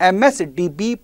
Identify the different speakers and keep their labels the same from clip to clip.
Speaker 1: MSDB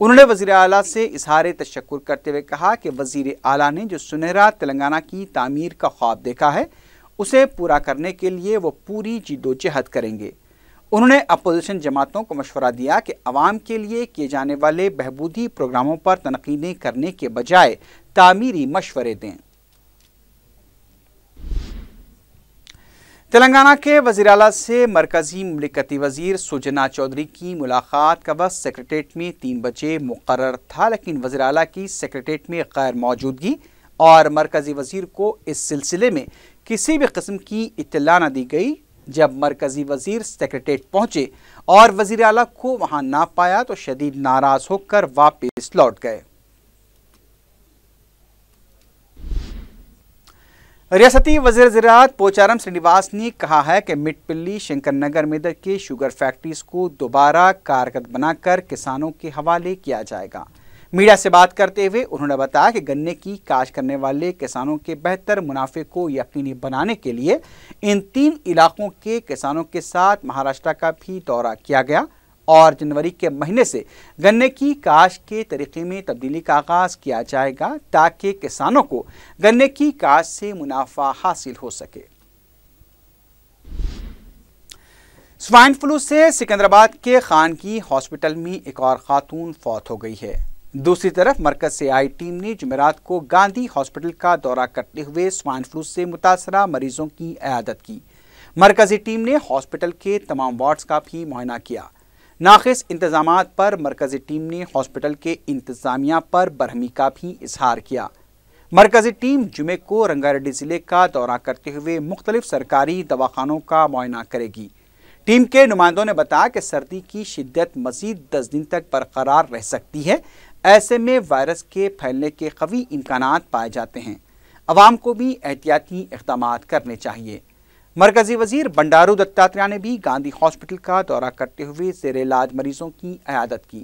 Speaker 1: انہوں نے وزیر اعلیٰ سے اظہار تشکر کرتے ہوئے کہا کہ وزیر اعلیٰ نے جو سنہرا تلنگانہ کی تعمیر کا خواب دیکھا ہے اسے پورا کرنے کے لیے وہ پوری جدوجہد کریں گے۔ انہوں نے اپوزیشن جماعتوں کو مشورہ دیا کہ عوام کے لیے کیے جانے والے بہبودی پروگراموں پر تنقیدیں کرنے کے بجائے تعمیری مشورے دیں۔ تلنگانہ کے وزیر اعلیٰ سے مرکزی مملکتی وزیر سوجنا چودھری کی ملاقات کا وقت سیکریٹریٹ میں 3 بجے مقرر تھا، لیکن وزیر اعلیٰ کی سیکریٹریٹ میں غیر موجودگی اور مرکزی وزیر کو اس سلسلے میں کسی بھی قسم کی اطلاع نہ دی گئی۔ جب مرکزی وزیر سیکریٹریٹ پہنچے اور وزیر اعلیٰ کو وہاں نہ پایا تو شدید ناراض ہو کر واپس لوٹ گئے۔ ریاستی وزیر زراعت پوچارم سرینیواس نے کہا ہے کہ مٹپلی شنکر نگر میدر کے شوگر فیکٹریز کو دوبارہ کارکرد بنا کر کسانوں کے حوالے کیا جائے گا۔ میڈیا سے بات کرتے ہوئے انہوں نے بتایا کہ گنے کی کاشت کرنے والے کسانوں کے بہتر منافع کو یقینی بنانے کے لیے ان 3 علاقوں کے کسانوں کے ساتھ مہاراشٹر کا بھی دورہ کیا گیا اور جنوری کے مہینے سے گنے کی کاشت کے طریقے میں تبدیلی کا آغاز کیا جائے گا تاکہ کسانوں کو گنے کی کاشت سے منافع حاصل ہو سکے۔ سوائن فلو سے سکندرآباد کے خانگی ہاسپٹل میں ایک اور خاتون فوت ہو گئی ہے۔ دوسری طرف مرکز سے آئی ٹیم نے جمعرات کو گاندھی ہاسپٹل کا دورہ کرتے ہوئے سوائن فلو سے متاثرہ مریضوں کی عیادت کی۔ مرکزی ٹیم نے ہاسپٹل کے تمام وارڈز کا بھی معائنہ کیا۔ ناقص انتظامات پر مرکزی ٹیم نے ہاسپٹل کے انتظامیہ پر برہمی کا بھی اظہار کیا۔ مرکزی ٹیم جمعے کو رنگا ریڈی ضلع کا دورہ کرتے ہوئے مختلف سرکاری دواخانوں کا معائنہ کرے گی۔ ٹیم کے نمائندوں نے بتایا کہ سردی کی شدت مزید 10 دن تک برقرار رہ سکتی ہے، ایسے میں وائرس کے پھیلنے کے قوی امکانات پائے جاتے ہیں۔ عوام کو بھی احتیاطی اقدامات کرنے چاہیے۔ مرکزی وزیر بنڈارو دتاتریہ نے بھی گاندھی ہاسپٹل کا دورہ کرتے ہوئے زیر علاج مریضوں کی عیادت کی۔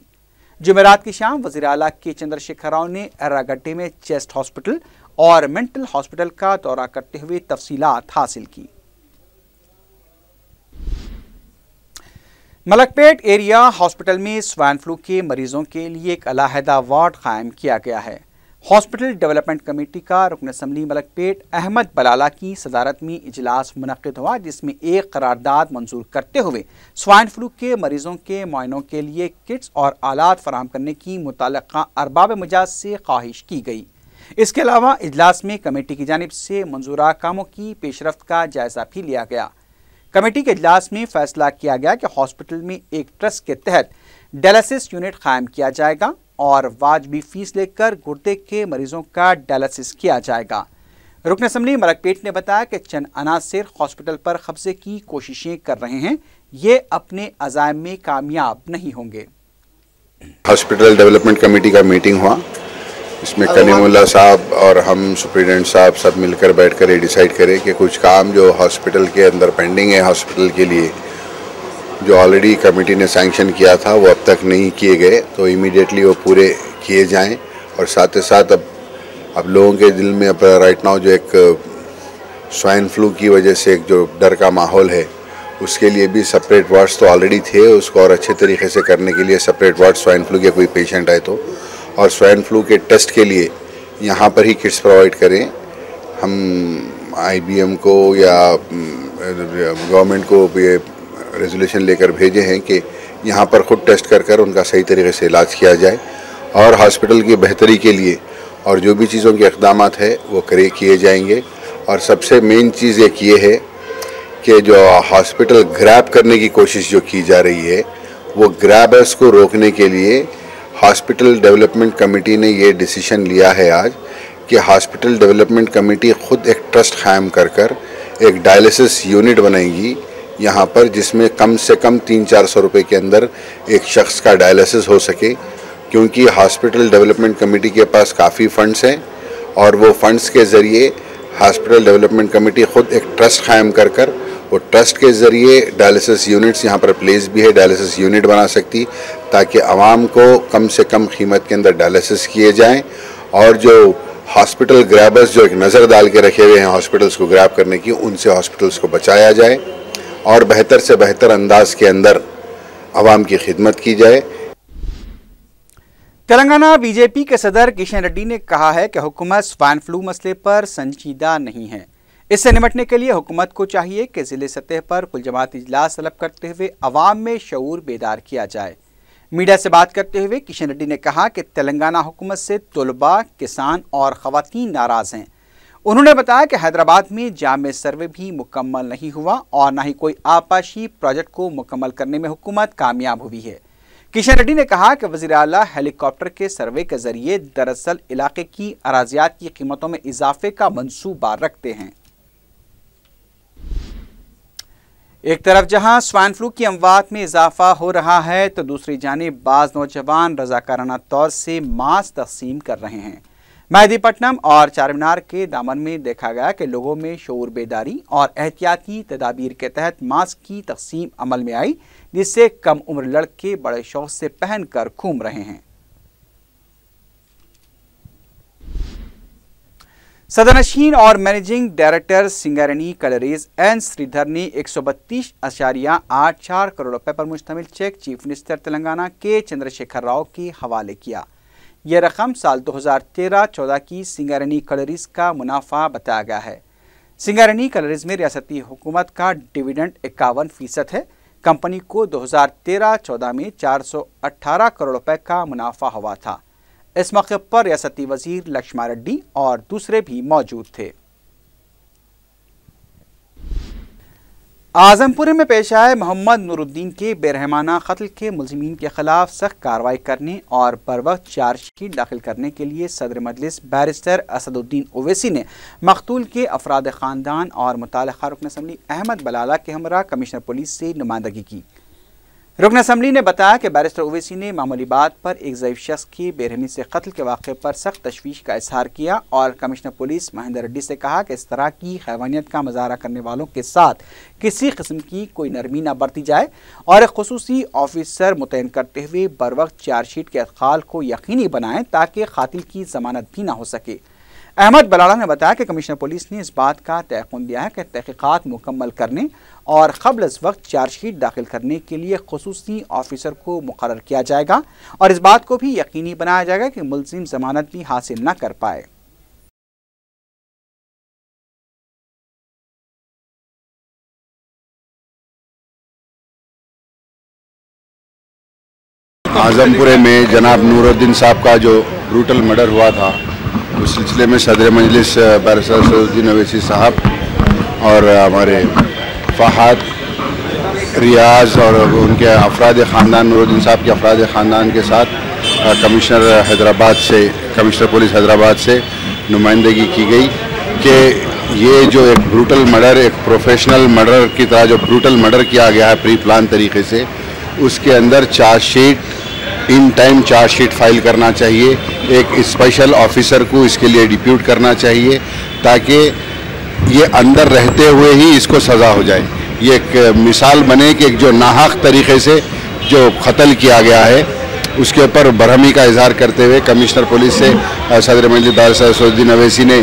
Speaker 1: جمعرات کی شام وزیر اعلیٰ کے چندر شیکھر راؤ نے ایراگڈے میں چیسٹ ہاسپٹل اور مینٹل ہاسپٹل کا دورہ کرتے ہوئے تفصیلات حاصل کی۔ ملک پیٹ ایریا ہاسپٹل میں سوائن فلو کے مریضوں کے لیے ایک علیحدہ وارڈ قائم کیا گیا ہے۔ ہاسپٹل ڈیولپمنٹ کمیٹی کا رکن اسمبلی ملک پیٹ احمد بلالہ کی صدارت میں اجلاس منعقد ہوا، جس میں ایک قرارداد منظور کرتے ہوئے سوائن فلو کے مریضوں کے معائنوں کے لیے کٹس اور آلات فراہم کرنے کی متعلقہ ارباب مجاز سے خواہش کی گئی۔ اس کے علاوہ اجلاس میں کمیٹی کی جانب سے منظورہ کاموں کی پیش رفت کا جائزہ بھی لیا گیا۔ کمیٹی کے اجلاس میں فیصلہ کیا گیا کہ ہاسپٹل میں ایک ٹرسٹ کے تحت ڈائلسس یونٹ قائم کیا جائے گا اور واجبی فیس لے کر گردے کے مریضوں کا ڈائلسس کیا جائے گا۔ رکن اسمبلی ملک پیٹ نے بتایا کہ چند عناصر ہاسپٹل پر قبضے کی کوششیں کر رہے ہیں، یہ اپنے عزائم میں کامیاب نہیں ہوں گے۔
Speaker 2: ہاسپٹل ڈیولپمنٹ کمیٹی کا میٹنگ ہوا، اس میں کلیم اللہ صاحب اور ہم سپرنٹینڈنٹ صاحب سب مل کر بیٹھ کر یہ ڈیسائیڈ کرے کہ کچھ کام جو ہاسپٹل کے اندر پینڈنگ ہے ہاسپٹل کے لیے، جو آلریڈی کمیٹی نے سینکشن کیا تھا وہ اب تک نہیں کیے گئے، تو امیڈیٹلی وہ پورے کیے جائیں۔ اور ساتھ ساتھ اب لوگوں کے دل میں اب رائٹ ناؤ جو ایک سوائن فلو کی وجہ سے ایک جو ڈر کا ماحول ہے، اس کے لیے بھی سپریٹ وارڈز تو آلریڈی تھے، اس کو اور اچھے طریقے سے کرنے کے لیے سپریٹ وارڈ سوائن فلو کے کوئی پیشنٹ آئے تو، اور سوائن فلو کے ٹیسٹ کے لیے یہاں پر ہی کٹس پرووائڈ کریں۔ ہم آئی بی ایم کو یا گورنمنٹ کو یہ ریزولیوشن لے کر بھیجے ہیں کہ یہاں پر خود ٹیسٹ کر کر ان کا صحیح طریقے سے علاج کیا جائے، اور ہاسپٹل کی بہتری کے لیے اور جو بھی چیزوں کے اقدامات ہیں وہ کیے جائیں گے۔ اور سب سے مین چیز ایک یہ ہے کہ جو ہاسپٹل گریب کرنے کی کوشش جو کی جا رہی ہے، وہ گریبرز کو روکنے کے لیے ہاسپٹل ڈیولپمنٹ کمیٹی نے یہ ڈیسیشن لیا ہے آج کہ ہاسپٹل ڈیولپمنٹ کمیٹی خود ایک ٹرسٹ قائم کر کر ایک ڈائلسس یونٹ بنائے گی یہاں پر، جس میں کم سے کم 300-400 روپے کے اندر ایک شخص کا ڈائلسس ہو سکے، کیونکہ ہاسپٹل ڈیولپمنٹ کمیٹی کے پاس کافی فنڈز ہیں، اور وہ فنڈز کے ذریعے ہاسپٹل ڈیولپمنٹ کمیٹی خود ایک ٹرسٹ قائم کر کر وہ ٹرسٹ کے ذریعے ڈائلسس یونٹس یہاں پر پلیس بھی ہے، ڈائلسس یونٹ بنا سکتی، تاکہ عوام کو کم سے کم قیمت کے اندر ڈائلسس کیے جائیں، اور جو ہاسپٹل گریبرز جو ایک نظر ڈال کے رکھے ہوئے ہیں ہاسپٹلس کو گریب کرنے کی، ان سے ہاسپٹلس کو بچایا جائے اور بہتر سے بہتر انداز کے اندر عوام کی خدمت کی جائے۔
Speaker 1: تلنگانہ بی جے پی کے صدر کشن ریڈی نے کہا ہے کہ حکومت سوائن فلو مسئلے پر سنجیدہ نہیں ہے۔ اس سے نمٹنے کے لیے حکومت کو چاہیے کہ ضلع سطح پر کل جماعتی اجلاس طلب کرتے ہوئے عوام میں شعور بیدار کیا جائے۔ میڈیا سے بات کرتے ہوئے کشن ریڈی نے کہا کہ تلنگانہ حکومت سے طلباء، کسان اور خواتین ناراض ہیں۔ انہوں نے بتایا کہ حیدرآباد میں جامع سروے بھی مکمل نہیں ہوا اور نہ ہی کوئی آبپاشی پروجیکٹ کو مکمل کرنے میں حکومت کامیاب ہوئی ہے۔ کشن ریڈی نے کہا کہ وزیر اعلیٰ ہیلی کاپٹر کے سروے کے ذریعے دراصل علاقے کی اراضیات کی قیمتوں میں اضافے کا منصوبہ رکھتے ہیں۔ ایک طرف جہاں سوائن فلو کی اموات میں اضافہ ہو رہا ہے تو دوسری جانب بعض نوجوان رضاکارانہ طور سے ماسک تقسیم کر رہے ہیں۔ مہدی پٹنم اور چار مینار کے دامن میں دیکھا گیا کہ لوگوں میں شعور بیداری اور احتیاطی تدابیر کے تحت ماسک کی تقسیم عمل میں آئی، جس سے کم عمر لڑکے بڑے شوق سے پہن کر گھوم رہے ہیں۔ صدر نشین اور مینیجنگ ڈائریکٹر سنگارینی کلریز این سری دھر نے 132.84 کروڑ روپے پر مشتمل چیک چیف منسٹر تلنگانہ کے چندر شیکھر راؤ کے حوالے کیا۔ یہ رقم سال 2013-14 کی سنگارینی کلریز کا منافع بتایا گیا ہے۔ سنگارینی کلریز میں ریاستی حکومت کا ڈویڈنڈ 51% ہے۔ کمپنی کو 2013-14 میں 418 کروڑ روپے کا منافع ہوا تھا۔ اس موقع پر ریاستی وزیر لکشمن ریڈی اور دوسرے بھی موجود تھے۔ اعظم پورے میں پیش آئے محمد نور الدین کے بے رحمانہ قتل کے ملزمین کے خلاف سخت کارروائی کرنے اور بروقت چارج شیٹ داخل کرنے کے لیے صدر مجلس بیرسٹر اسد الدین اویسی نے مقتول کے افراد خاندان اور متعلقہ رکن اسمبلی احمد بلالہ کے ہمراہ کمشنر پولیس سے نمائندگی کی۔ رکن اسمبلی نے بتایا کہ بیرسٹر اویسی نے معمولی بات پر ایک ضعیف شخص کے بے رحمی سے قتل کے واقعے پر سخت تشویش کا اظہار کیا اور کمشنر پولیس مہندر ریڈی سے کہا کہ اس طرح کی حیوانیت کا مظاہرہ کرنے والوں کے ساتھ کسی قسم کی کوئی نرمی نہ برتی جائے اور ایک خصوصی آفیسر متعین کرتے ہوئے بروقت چارج شیٹ کے ادخال کو یقینی بنائیں تاکہ قاتل کی ضمانت بھی نہ ہو سکے۔ احمد بلالہ نے بتایا کہ کمشنر پولیس نے اس بات کا تیقن دیا ہے کہ تحقیقات مکمل کرنے اور قبل از وقت چارج شیٹ داخل کرنے کے لیے خصوصی آفیسر کو مقرر کیا جائے گا اور اس بات کو بھی یقینی بنایا جائے گا کہ ملزم ضمانت بھی حاصل نہ کر پائے۔
Speaker 2: اعظم پورے میں جناب نور الدین صاحب کا جو بروٹل مرڈر ہوا تھا، اس سلسلے میں صدر مجلس بیرسٹر اسد الدین اویسی صاحب اور ہمارے فہد، ریاض اور ان کے افراد خاندان، نور الدین صاحب کے افراد خاندان کے ساتھ کمشنر پولیس حیدرآباد سے نمائندگی کی گئی کہ یہ جو ایک بروٹل مرڈر، ایک پروفیشنل مرڈر کی طرح جو بروٹل مرڈر کیا گیا ہے پری پلان طریقے سے، اس کے اندر charge sheet in time charge sheet file کرنا چاہیے، ایک اسپیشل آفیسر کو اس کے لیے ڈپیوٹ کرنا چاہیے تاکہ یہ اندر رہتے ہوئے ہی اس کو سزا ہو جائے۔ یہ ایک مثال بنے کہ ایک جو ناحق طریقے سے جو قتل کیا گیا ہے اس کے اوپر برہمی کا اظہار کرتے ہوئے کمشنر پولیس سے صدر مجلس بیرسٹر اسد الدین اویسی نے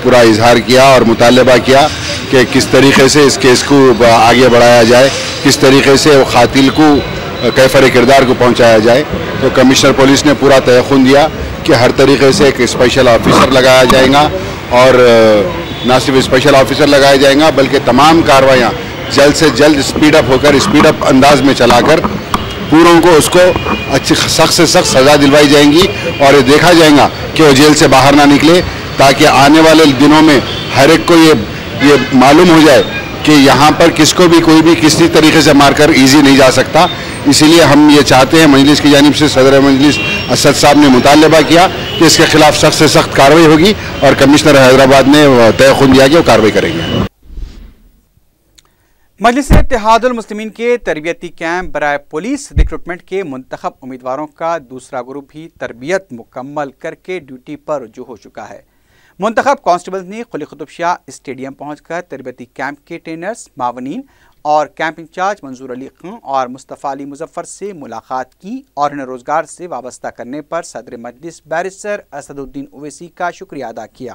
Speaker 2: پورا اظہار کیا اور مطالبہ کیا کہ کس طریقے سے اس کیس کو آگے بڑھایا جائے، کس طریقے سے قاتل کو کیفر کردار کو پہنچایا جائے۔ تو کمشنر پولیس نے پورا تیقن دیا کہ ہر طریقے سے ایک اسپیشل آفیسر لگایا جائے گا اور نہ صرف اسپیشل آفیسر لگایا جائے گا بلکہ تمام کارروائیاں جلد سے جلد اسپیڈ اپ انداز میں چلا کر پوروں کو اس کو اچھی سخت سے سخت سزا دلوائی جائیں گی اور یہ دیکھا جائے گا کہ وہ جیل سے باہر نہ نکلے تاکہ آنے والے دنوں میں ہر ایک کو یہ معلوم ہو جائے کہ یہاں پر کس کو بھی کوئی بھی کسی طریقے سے مار کر ایزی نہیں جا سکتا۔ اسی لیے ہم یہ چاہتے ہیں، مجلس کی جانب سے صدر مجلس اسد صاحب نے مطالبہ کیا کہ اس کے خلاف سخت سے سخت کارروائی ہوگی اور کمشنر حیدرآباد نے تیقن دیا کہ وہ کارروائی کریں گے۔
Speaker 1: مجلس اتحاد المسلمین کے تربیتی کیمپ برائے پولیس ریکروٹمنٹ کے منتخب امیدواروں کا دوسرا گروپ بھی تربیت مکمل کر کے ڈیوٹی پر رجوع ہو چکا ہے۔ منتخب کانسٹیبلز نے قلی قطب شاہ اسٹیڈیم پہنچ کر تربیتی کیمپ کے ٹرینرز، معاونین اور کیمپ انچارج منظور علی خان اور مصطفیٰ علی مظفر سے ملاقات کی اور انہیں روزگار سے وابستہ کرنے پر صدر مجلس بیرسٹر اسد الدین اویسی کا شکریہ ادا کیا۔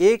Speaker 1: 1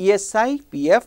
Speaker 1: ESI, PF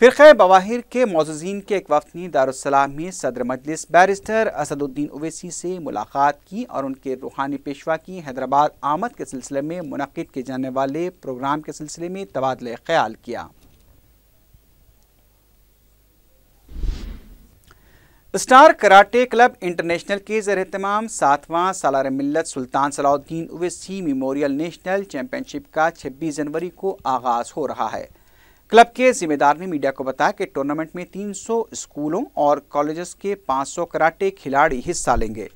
Speaker 1: فرقہ بواہر کے معززین کے ایک وفد نے دارالسلام میں صدر مجلس بیرسٹر اسدالدین اویسی سے ملاقات کی اور ان کے روحانی پیشوا کی حیدرآباد آمد کے سلسلے میں منعقد کیے جانے والے پروگرام کے سلسلے میں تبادلہ خیال کیا۔ اسٹار کراٹے کلب انٹرنیشنل کے زیر اہتمام 7واں سالار ملت سلطان صلاح الدین اویسی میموریل نیشنل چیمپئن شپ کا 26 جنوری کو آغاز ہو رہا ہے۔ کلب کے ذمہ دار نے میڈیا کو بتایا کہ ٹورنامنٹ میں 300 اسکولوں اور کالجز کے 500 کراٹے کھلاڑی حصہ لیں گے۔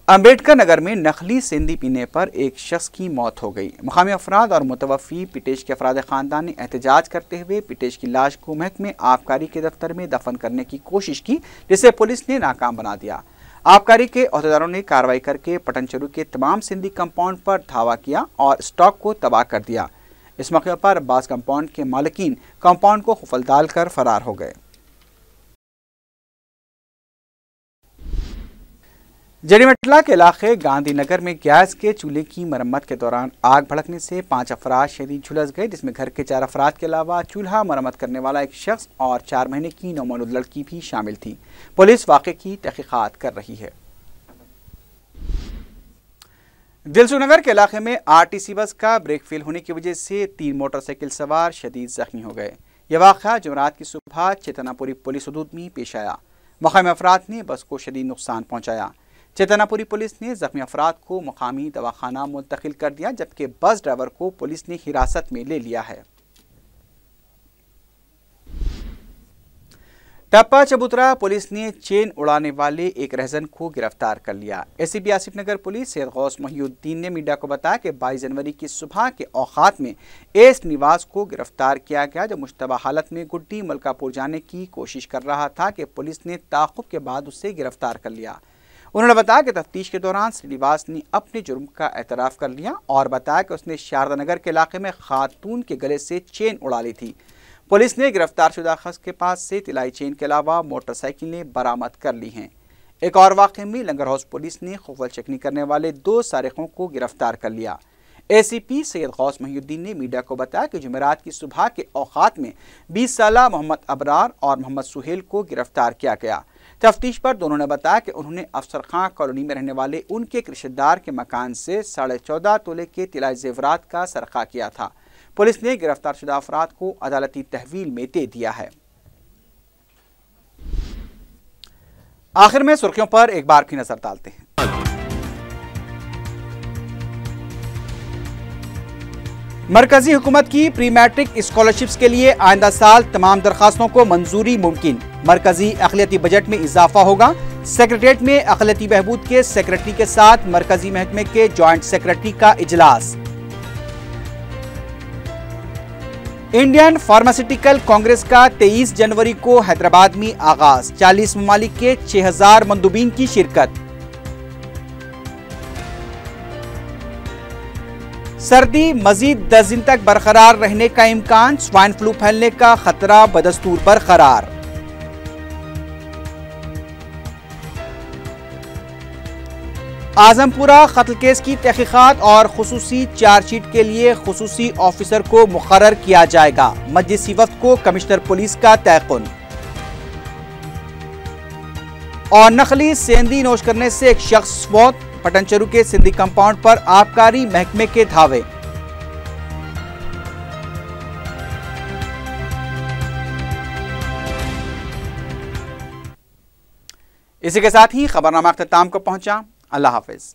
Speaker 1: امبیڈکر نگر میں نقلی سندھی پینے پر ایک شخص کی موت ہو گئی۔ مقامی افراد اور متوفی پیٹیش کے افراد خاندان نے احتجاج کرتے ہوئے پیٹیش کی لاش کو محکمہ آبکاری کے دفتر میں دفن کرنے کی کوشش کی، جسے پولیس نے ناکام بنا دیا۔ آبکاری کے عہدیداروں نے کارروائی کر کے پٹنچرو کے تمام سندھی کمپاؤنڈ پر دھاوا کیا اور اسٹاک کو تباہ کر دیا۔ اس موقع پر بعض کمپاؤنڈ کے مالکین کمپاؤنڈ کو قفل ڈال کر فرار ہو گئے۔ جڑیمٹلا کے علاقے گاندھی نگر میں گیس کے چولہے کی مرمت کے دوران آگ بھڑکنے سے 5 افراد شدید جھلس گئے، جس میں گھر کے 4 افراد کے علاوہ چولہا مرمت کرنے والا ایک شخص اور 4 مہینے کی نومولود لڑکی بھی شامل تھی۔ پولیس واقعے کی تحقیقات کر رہی ہے۔ دلسو نگر کے علاقے میں RTC بس کا بریک فیل ہونے کی وجہ سے 3 موٹر سائیکل سوار شدید زخمی ہو گئے۔ یہ واقعہ جمعرات کی صبح چیتنا پوری پولیس حدود میں پیش آیا۔ مقامی افراد نے بس کو شدید نقصان پہنچایا۔ چیتنا پوری پولیس نے زخمی افراد کو مقامی دواخانہ منتقل کر دیا، جبکہ بس ڈرائیور کو پولیس نے حراست میں لے لیا ہے۔ ٹپا چبوترا پولیس نے چین اڑانے والے ایک رہزن کو گرفتار کر لیا۔ ACP آصف نگر پولیس سید غوث محی الدین نے میڈیا کو بتایا کہ 22 جنوری کی صبح کے اوقات میں ایس نواز کو گرفتار کیا گیا، جو مشتبہ حالت میں گڈی ملکہ پور جانے کی کوشش کر رہا تھا کہ پولیس نے تعاقب کے بعد اسے گرفتار کر لیا۔ انہوں نے بتایا کہ تفتیش کے دوران سریواس نے اپنے جرم کا اعتراف کر لیا اور بتایا کہ اس نے شاردا نگر کے علاقے میں خاتون کے گلے سے چین اڑا لی تھی۔ پولیس نے گرفتار شدہ شخص کے پاس سے طلائی چین کے علاوہ موٹر سائیکلیں برآمد کر لی ہیں۔ ایک اور واقعے میں لنگر ہاؤس پولیس نے خفل چکنی کرنے والے 2 سارقوں کو گرفتار کر لیا۔ ACP سید غوث محی الدین نے میڈیا کو بتایا کہ جمعرات کی صبح کے اوقات میں 20 سالہ محمد ابرار اور محمد سہیل کو گرفتار کیا گیا۔ تفتیش پر دونوں نے بتایا کہ انہوں نے افسر خان کالونی میں رہنے والے ان کے رشتہ دار کے مکان سے 14.5 تولے کے طلائی زیورات کا سرقہ کیا تھا۔ پولیس نے گرفتار شدہ افراد کو عدالتی تحویل میں دے دیا ہے۔ آخر میں سرخیوں پر ایک بار پھر نظر ڈالتے ہیں۔ مرکزی حکومت کی پری میٹرک اسکالرشپس کے لیے آئندہ سال تمام درخواستوں کو منظوری ممکن۔ مرکزی اقلیتی بجٹ میں اضافہ ہوگا۔ سیکریٹریٹ میں اقلیتی بہبود کے سیکریٹری کے ساتھ مرکزی محکمے کے جوائنٹ سیکریٹری کا اجلاس۔ انڈین فارماسیوٹیکل کانگریس کا 23 جنوری کو حیدرآباد میں آغاز، 40 ممالک کے 6000 مندوبین کی شرکت۔ سردی مزید 10 دن تک برقرار رہنے کا امکان، سوائن فلو پھیلنے کا خطرہ بدستور برقرار۔ اعظم پورہ قتل کیس کی تحقیقات اور خصوصی چارج شیٹ کے لیے خصوصی آفیسر کو مقرر کیا جائے گا، مجلسی وفد کو کمشنر پولیس کا تیقن۔ اور نقلی سیندی نوش کرنے سے ایک شخص فوت، پٹنچرو کے سندھی کمپاؤنڈ پر آبکاری محکمے کے دھاوے۔ اسی کے ساتھ ہی خبرنامہ اختتام کو پہنچا۔ اللہ حافظ۔